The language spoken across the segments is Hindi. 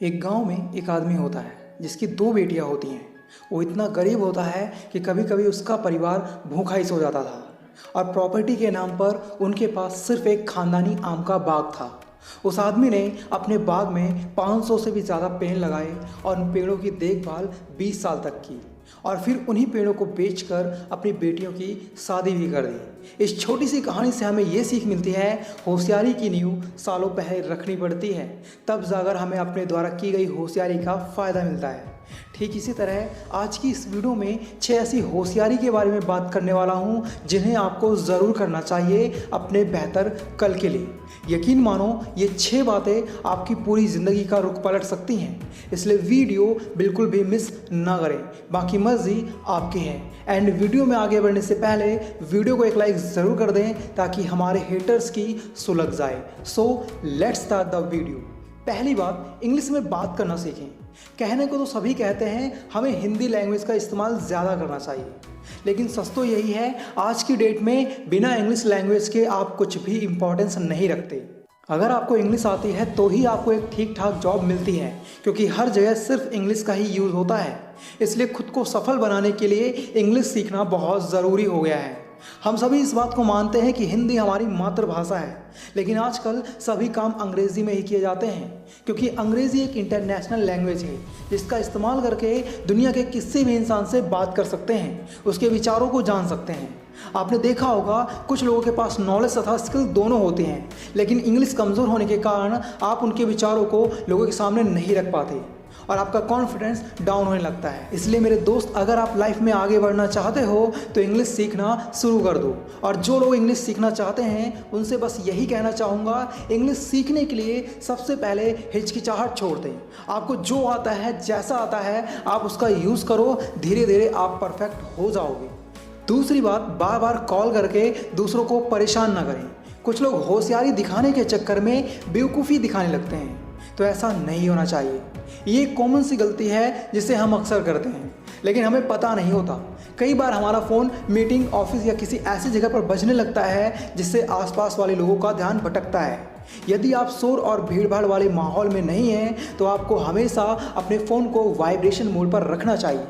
एक गांव में एक आदमी होता है जिसकी दो बेटियां होती हैं। वो इतना गरीब होता है कि कभी कभी उसका परिवार भूखा ही सो जाता था और प्रॉपर्टी के नाम पर उनके पास सिर्फ एक खानदानी आम का बाग था। उस आदमी ने अपने बाग में 500 से भी ज़्यादा पेड़ लगाए और उन पेड़ों की देखभाल 20 साल तक की और फिर उन्हीं पेड़ों को बेचकर अपनी बेटियों की शादी भी कर दी। इस छोटी सी कहानी से हमें ये सीख मिलती है, होशियारी की नींव सालों पहले रखनी पड़ती है, तब जाकर हमें अपने द्वारा की गई होशियारी का फ़ायदा मिलता है। ठीक इसी तरह आज की इस वीडियो में 6 ऐसी होशियारी के बारे में बात करने वाला हूँ जिन्हें आपको ज़रूर करना चाहिए अपने बेहतर कल के लिए। यकीन मानो ये 6 बातें आपकी पूरी ज़िंदगी का रुख पलट सकती हैं, इसलिए वीडियो बिल्कुल भी मिस ना करें। बाकी मर्जी आपकी है। एंड वीडियो में आगे बढ़ने से पहले वीडियो को एक लाइक ज़रूर कर दें ताकि हमारे हेटर्स की सुलग जाए। So let's start the video. पहली बात, इंग्लिश में बात करना सीखें। कहने को तो सभी कहते हैं हमें हिंदी लैंग्वेज का इस्तेमाल ज़्यादा करना चाहिए, लेकिन सच तो यही है आज की डेट में बिना इंग्लिश लैंग्वेज के आप कुछ भी इम्पोर्टेंस नहीं रखते। अगर आपको इंग्लिश आती है तो ही आपको एक ठीक ठाक जॉब मिलती है, क्योंकि हर जगह सिर्फ इंग्लिश का ही यूज़ होता है। इसलिए खुद को सफल बनाने के लिए इंग्लिश सीखना बहुत ज़रूरी हो गया है। हम सभी इस बात को मानते हैं कि हिंदी हमारी मातृभाषा है, लेकिन आजकल सभी काम अंग्रेज़ी में ही किए जाते हैं, क्योंकि अंग्रेज़ी एक इंटरनेशनल लैंग्वेज है जिसका इस्तेमाल करके दुनिया के किसी भी इंसान से बात कर सकते हैं, उसके विचारों को जान सकते हैं। आपने देखा होगा कुछ लोगों के पास नॉलेज तथा स्किल दोनों होते हैं, लेकिन इंग्लिश कमज़ोर होने के कारण आप उनके विचारों को लोगों के सामने नहीं रख पाते और आपका कॉन्फिडेंस डाउन होने लगता है। इसलिए मेरे दोस्त, अगर आप लाइफ में आगे बढ़ना चाहते हो तो इंग्लिश सीखना शुरू कर दो। और जो लोग इंग्लिश सीखना चाहते हैं उनसे बस यही कहना चाहूँगा, इंग्लिश सीखने के लिए सबसे पहले हिचकिचाहट छोड़ दें। आपको जो आता है, जैसा आता है, आप उसका यूज़ करो, धीरे धीरे आप परफेक्ट हो जाओगे। दूसरी बात, बार बार कॉल करके दूसरों को परेशान ना करें। कुछ लोग होशियारी दिखाने के चक्कर में बेवकूफ़ी दिखाने लगते हैं, तो ऐसा नहीं होना चाहिए। ये एक कॉमन सी गलती है जिसे हम अक्सर करते हैं, लेकिन हमें पता नहीं होता। कई बार हमारा फ़ोन मीटिंग, ऑफिस या किसी ऐसी जगह पर बजने लगता है जिससे आसपास वाले लोगों का ध्यान भटकता है। यदि आप शोर और भीड़भाड़ वाले माहौल में नहीं हैं तो आपको हमेशा अपने फ़ोन को वाइब्रेशन मोड पर रखना चाहिए,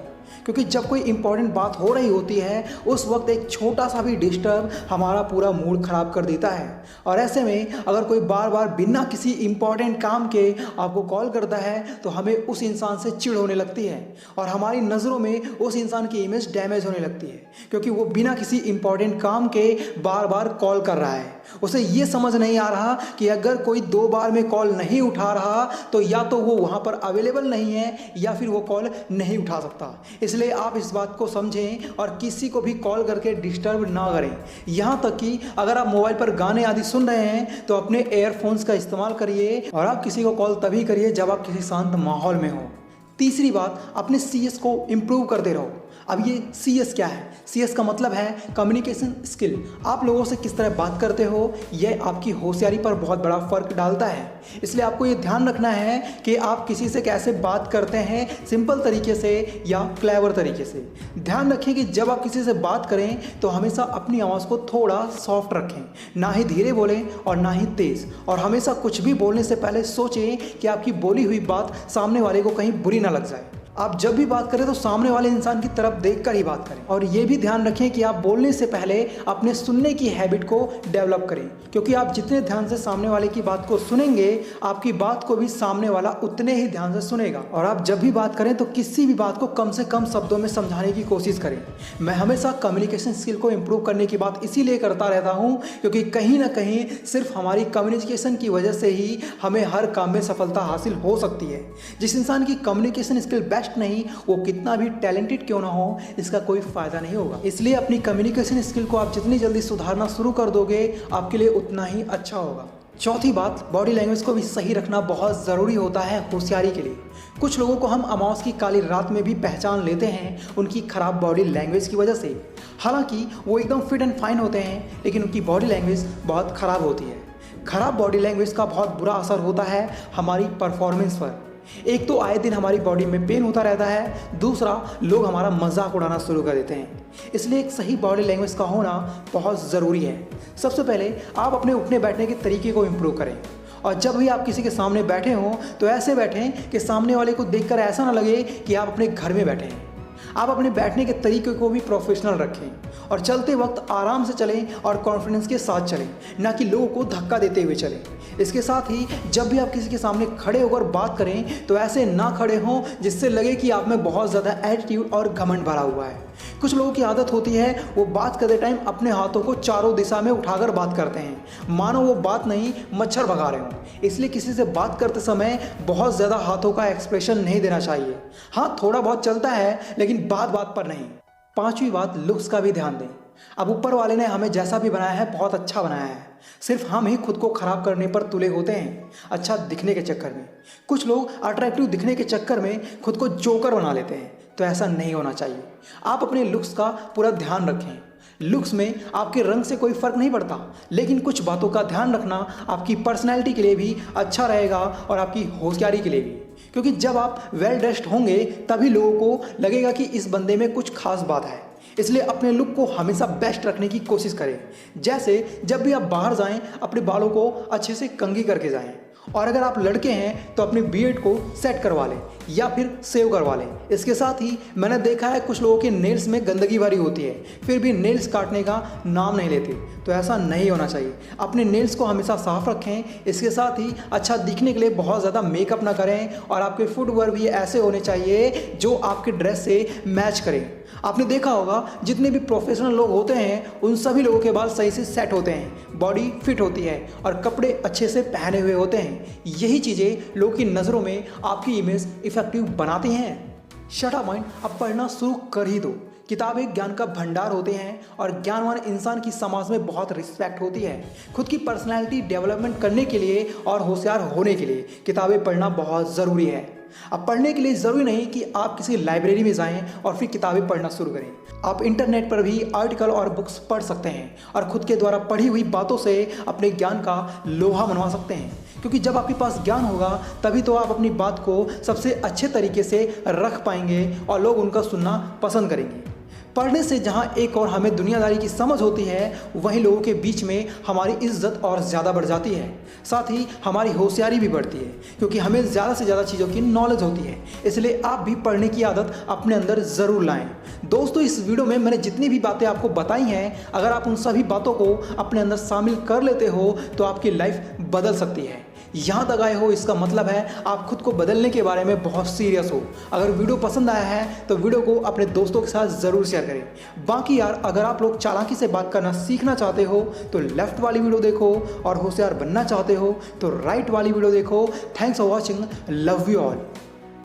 क्योंकि जब कोई इंपॉर्टेंट बात हो रही होती है उस वक्त एक छोटा सा भी डिस्टर्ब हमारा पूरा मूड ख़राब कर देता है। और ऐसे में अगर कोई बार बार बिना किसी इंपॉर्टेंट काम के आपको कॉल करता है तो हमें उस इंसान से चिढ़ होने लगती है और हमारी नज़रों में उस इंसान की इमेज डैमेज होने लगती है, क्योंकि वो बिना किसी इंपॉर्टेंट काम के बार बार कॉल कर रहा है। उसे ये समझ नहीं आ रहा कि अगर कोई 2 बार में कॉल नहीं उठा रहा तो या तो वो वहाँ पर अवेलेबल नहीं है या फिर वो कॉल नहीं उठा सकता। इसलिए आप इस बात को समझें और किसी को भी कॉल करके डिस्टर्ब ना करें। यहाँ तक कि अगर आप मोबाइल पर गाने आदि सुन रहे हैं तो अपने एयरफोन्स का इस्तेमाल करिए और आप किसी को कॉल तभी करिए जब आप किसी शांत माहौल में हो। तीसरी बात, अपने CS को इम्प्रूव करते रहो। अब ये CS क्या है? CS का मतलब है कम्युनिकेशन स्किल। आप लोगों से किस तरह बात करते हो, यह आपकी होशियारी पर बहुत बड़ा फ़र्क डालता है। इसलिए आपको ये ध्यान रखना है कि आप किसी से कैसे बात करते हैं, सिंपल तरीके से या क्लेवर तरीके से। ध्यान रखें कि जब आप किसी से बात करें तो हमेशा अपनी आवाज़ को थोड़ा सॉफ्ट रखें, ना ही धीरे बोलें और ना ही तेज़। और हमेशा कुछ भी बोलने से पहले सोचें कि आपकी बोली हुई बात सामने वाले को कहीं बुरी ना लग जाए। आप जब भी बात करें तो सामने वाले इंसान की तरफ देखकर ही बात करें। और ये भी ध्यान रखें कि आप बोलने से पहले अपने सुनने की हैबिट को डेवलप करें, क्योंकि आप जितने ध्यान से सामने वाले की बात को सुनेंगे आपकी बात को भी सामने वाला उतने ही ध्यान से सुनेगा। और आप जब भी बात करें तो किसी भी बात को कम से कम शब्दों में समझाने की कोशिश करें। मैं हमेशा कम्युनिकेशन स्किल को इम्प्रूव करने की बात इसीलिए करता रहता हूँ क्योंकि कहीं ना कहीं सिर्फ हमारी कम्युनिकेशन की वजह से ही हमें हर काम में सफलता हासिल हो सकती है। जिस इंसान की कम्युनिकेशन स्किल नहीं, वो कितना भी टैलेंटेड क्यों ना हो, इसका कोई फायदा नहीं होगा। इसलिए अपनी कम्युनिकेशन स्किल को आप जितनी जल्दी सुधारना शुरू कर दोगे आपके लिए उतना ही अच्छा होगा। चौथी बात, बॉडी लैंग्वेज को भी सही रखना बहुत ज़रूरी होता है होशियारी के लिए। कुछ लोगों को हम अमावस की काली रात में भी पहचान लेते हैं उनकी खराब बॉडी लैंग्वेज की वजह से। हालांकि वो एकदम फिट एंड फाइन होते हैं, लेकिन उनकी बॉडी लैंग्वेज बहुत ख़राब होती है। खराब बॉडी लैंग्वेज का बहुत बुरा असर होता है हमारी परफॉर्मेंस पर। एक तो आए दिन हमारी बॉडी में पेन होता रहता है, दूसरा लोग हमारा मजाक उड़ाना शुरू कर देते हैं। इसलिए एक सही बॉडी लैंग्वेज का होना बहुत ज़रूरी है। सबसे पहले आप अपने उठने बैठने के तरीके को इम्प्रूव करें और जब भी आप किसी के सामने बैठे हों तो ऐसे बैठें कि सामने वाले को देखकर ऐसा ना लगे कि आप अपने घर में बैठे हैं। आप अपने बैठने के तरीके को भी प्रोफेशनल रखें और चलते वक्त आराम से चलें और कॉन्फिडेंस के साथ चलें, ना कि लोगों को धक्का देते हुए चलें। इसके साथ ही जब भी आप किसी के सामने खड़े होकर बात करें तो ऐसे ना खड़े हों जिससे लगे कि आप में बहुत ज़्यादा एटीट्यूड और घमंड भरा हुआ है। कुछ लोगों की आदत होती है वो बात करते टाइम अपने हाथों को चारों दिशा में उठाकर बात करते हैं, मानो वो बात नहीं मच्छर भगा रहे हों। इसलिए किसी से बात करते समय बहुत ज़्यादा हाथों का एक्सप्रेशन नहीं देना चाहिए। हाँ, थोड़ा बहुत चलता है लेकिन बात बात पर नहीं। पांचवी बात, लुक्स का भी ध्यान दें। अब ऊपर वाले ने हमें जैसा भी बनाया है बहुत अच्छा बनाया है, सिर्फ हम ही खुद को खराब करने पर तुले होते हैं अच्छा दिखने के चक्कर में। कुछ लोग अट्रैक्टिव दिखने के चक्कर में खुद को जोकर बना लेते हैं, तो ऐसा नहीं होना चाहिए। आप अपने लुक्स का पूरा ध्यान रखें। लुक्स में आपके रंग से कोई फर्क नहीं पड़ता, लेकिन कुछ बातों का ध्यान रखना आपकी पर्सनैलिटी के लिए भी अच्छा रहेगा और आपकी होशियारी के लिए भी, क्योंकि जब आप वेल ड्रेस्ड होंगे तभी लोगों को लगेगा कि इस बंदे में कुछ खास बात है। इसलिए अपने लुक को हमेशा बेस्ट रखने की कोशिश करें। जैसे जब भी आप बाहर जाएं अपने बालों को अच्छे से कंघी करके जाएं, और अगर आप लड़के हैं तो अपने बियर्ड को सेट करवा लें या फिर सेव करवा लें। इसके साथ ही मैंने देखा है कुछ लोगों के नेल्स में गंदगी भरी होती है फिर भी नेल्स काटने का नाम नहीं लेते, तो ऐसा नहीं होना चाहिए। अपने नेल्स को हमेशा साफ रखें। इसके साथ ही अच्छा दिखने के लिए बहुत ज़्यादा मेकअप ना करें और आपके फुटवेयर भी ऐसे होने चाहिए जो आपके ड्रेस से मैच करें। आपने देखा होगा जितने भी प्रोफेशनल लोग होते हैं उन सभी लोगों के बाल सही से सेट होते हैं, बॉडी फिट होती है और कपड़े अच्छे से पहने हुए होते हैं। यही चीज़ें लोगों की नज़रों में आपकी इमेज इफेक्टिव बनाती हैं। शट अप माइंड, अब पढ़ना शुरू कर ही दो। किताबें ज्ञान का भंडार होते हैं और ज्ञानवान इंसान की समाज में बहुत रिस्पेक्ट होती है। खुद की पर्सनैलिटी डेवलपमेंट करने के लिए और होशियार होने के लिए किताबें पढ़ना बहुत ज़रूरी है। अब पढ़ने के लिए ज़रूरी नहीं कि आप किसी लाइब्रेरी में जाएं और फिर किताबें पढ़ना शुरू करें। आप इंटरनेट पर भी आर्टिकल और बुक्स पढ़ सकते हैं और खुद के द्वारा पढ़ी हुई बातों से अपने ज्ञान का लोहा मनवा सकते हैं, क्योंकि जब आपके पास ज्ञान होगा तभी तो आप अपनी बात को सबसे अच्छे तरीके से रख पाएंगे और लोग उनका सुनना पसंद करेंगे। पढ़ने से जहाँ एक और हमें दुनियादारी की समझ होती है, वहीं लोगों के बीच में हमारी इज्जत और ज़्यादा बढ़ जाती है। साथ ही हमारी होशियारी भी बढ़ती है, क्योंकि हमें ज़्यादा से ज़्यादा चीज़ों की नॉलेज होती है। इसलिए आप भी पढ़ने की आदत अपने अंदर ज़रूर लाएं। दोस्तों, इस वीडियो में मैंने जितनी भी बातें आपको बताई हैं, अगर आप उन सभी बातों को अपने अंदर शामिल कर लेते हो तो आपकी लाइफ बदल सकती है। यहाँ तक आए हो इसका मतलब है आप खुद को बदलने के बारे में बहुत सीरियस हो। अगर वीडियो पसंद आया है तो वीडियो को अपने दोस्तों के साथ ज़रूर शेयर करें। बाकी यार, अगर आप लोग चालाकी से बात करना सीखना चाहते हो तो लेफ्ट वाली वीडियो देखो और होशियार बनना चाहते हो तो राइट वाली वीडियो देखो। Thanks for watching, love you all.